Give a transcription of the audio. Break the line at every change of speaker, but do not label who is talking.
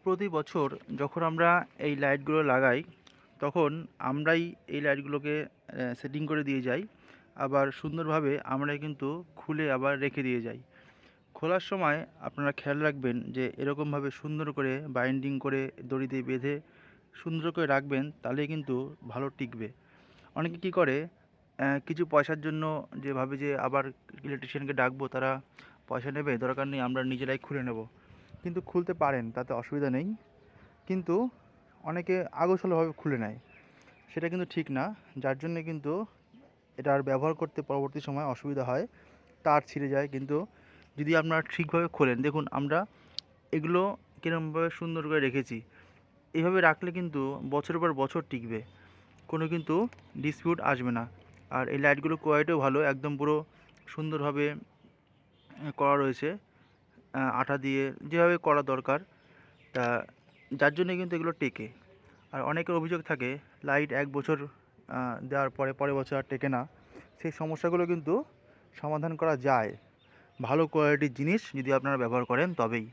প্রতি বছর যখন আমরা এই লাইটগুলো লাগাই, তখন আমরাই এই লাইটগুলোকে সেটিং করে দিয়ে যাই। আবার সুন্দরভাবে আমরাই কিন্তু খুলে আবার রেখে দিয়ে যাই। খোলার সময় আপনারা খেয়াল রাখবেন যে এরকমভাবে সুন্দর করে বাইন্ডিং করে দড়ি দিয়ে বেঁধে সুন্দর করে রাখবেন, তাহলেই কিন্তু ভালো টিকবে। অনেকে কী করে, কিছু পয়সার জন্য যে ভাবে যে আবার ইলেকট্রিশিয়ানকে ডাকবো, তারা পয়সা নেবে, দরকার নেই আমরা নিজেরাই খুলে নেব। কিন্তু খুলতে পারেন, তাতে অসুবিধা নেই। কিন্তু অনেকে আগোছালোভাবে খুলে নেয়, সেটা কিন্তু ঠিক না। যার জন্যে কিন্তু এটার ব্যবহার করতে পরবর্তী সময় অসুবিধা হয়, তার ছিঁড়ে যায়। কিন্তু যদি আপনারা ঠিকভাবে খোলেন, দেখুন আমরা এগুলো কীরকমভাবে সুন্দর করে রেখেছি। এইভাবে রাখলে কিন্তু বছরের পর বছর টিকবে, কোনো কিন্তু ডিসপিউট আসবে না। আর এই লাইটগুলোর কোয়ালিটিও ভালো, একদম পুরো সুন্দরভাবে করা রয়েছে, আঠা দিয়ে যেভাবে করা দরকার। তা যার জন্যে কিন্তু এগুলো টেকে। আর অনেকের অভিযোগ থাকে লাইট ১ বছর দেওয়ার পরে পরের বছর আর টেকে না। সেই সমস্যাগুলো কিন্তু সমাধান করা যায় ভালো কোয়ালিটির জিনিস যদি আপনারা ব্যবহার করেন তবেই।